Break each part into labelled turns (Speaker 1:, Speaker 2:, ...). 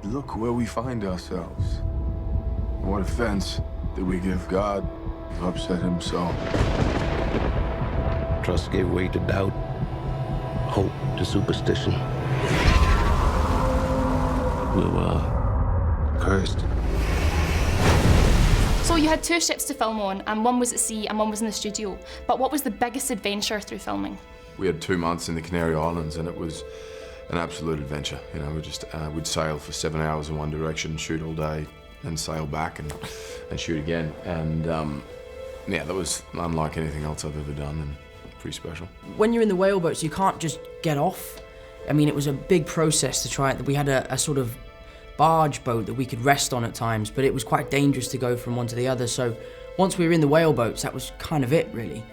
Speaker 1: look where we find ourselves. What offense did we give God? We've upset him so.
Speaker 2: Trust gave way to doubt, hope to superstition. We were cursed.
Speaker 3: So you had 2 ships to film on, and one was at sea and one was in the studio. But what was the biggest adventure through filming?
Speaker 1: We had 2 months in the Canary Islands, and it was an absolute adventure. You know, we'd sail for 7 hours in one direction, shoot all day, then sail back and shoot again. And yeah, that was unlike anything else I've ever done, and pretty special.
Speaker 4: When you're in the whale boats, you can't just get off. I mean, it was a big process to try it. We had a sort of barge boat that we could rest on at times, but it was quite dangerous to go from one to the other. So once we were in the whale boats, that was kind of it, really,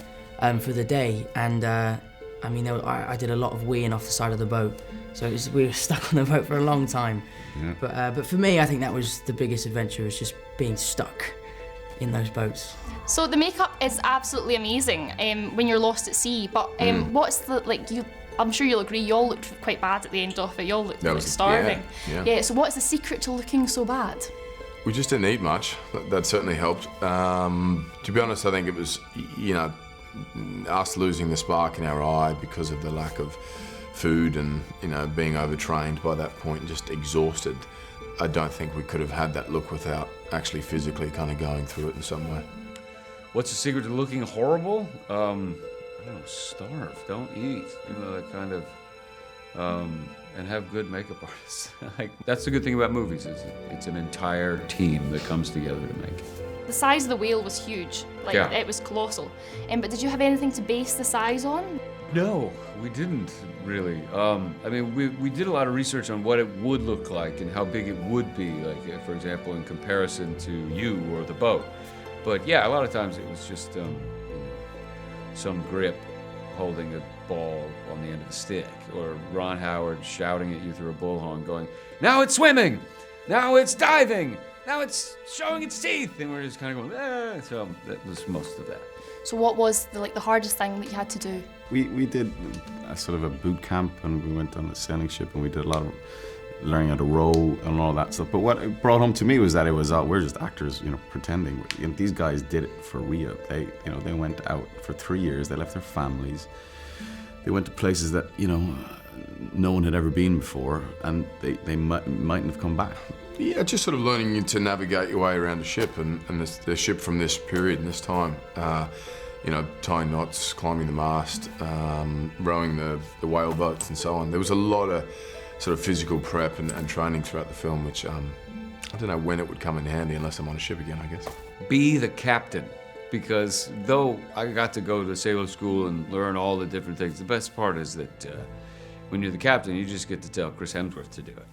Speaker 4: for the day. And I mean, I did a lot of weeing off the side of the boat, so we were stuck on the boat for a long time. Yeah. But for me, I think that was the biggest adventure, was just being stuck in those boats.
Speaker 3: So the makeup is absolutely amazing when you're lost at sea, but what's the, like, I'm sure you'll agree, you all looked quite bad at the end of it. You all looked like starving. Yeah, so what's the secret to looking so bad?
Speaker 1: We just didn't eat much. That certainly helped. To be honest, I think it was, you know, us losing the spark in our eye because of the lack of food and, you know, being overtrained by that point and just exhausted. I don't think we could have had that look without actually physically kind of going through it in some way.
Speaker 5: What's the secret to looking horrible? I don't know, starve, don't eat, you know, that kind of, and have good makeup artists. Like, that's the good thing about movies, is it's an entire team that comes together to make it.
Speaker 3: The size of the whale was huge, like it was colossal. But did you have anything to base the size on?
Speaker 5: No, we didn't really. I mean, we did a lot of research on what it would look like and how big it would be, like, for example, in comparison to you or the boat. But yeah, a lot of times it was just you know, some grip holding a ball on the end of a stick, or Ron Howard shouting at you through a bullhorn going, "Now it's swimming! Now it's diving! Now it's showing its teeth!" And we're just kind of going, eh. So that was most of that.
Speaker 3: So what was the hardest thing that you had to do?
Speaker 6: We did a sort of a boot camp, and we went on a sailing ship, and we did a lot of learning how to row and all that stuff. But what it brought home to me was that it was we're just actors, you know, pretending. You know, these guys did it for real. They went out for 3 years. They left their families. They went to places that, you know, no one had ever been before, and they mightn't have come back.
Speaker 1: Yeah, just sort of learning to navigate your way around a ship, and the ship from this period and this time. You know, tying knots, climbing the mast, rowing the whale boats and so on. There was a lot of sort of physical prep and training throughout the film, which I don't know when it would come in handy unless I'm on a ship again, I guess.
Speaker 5: Be the captain, because though I got to go to sailor school and learn all the different things, the best part is that when you're the captain, you just get to tell Chris Hemsworth to do it.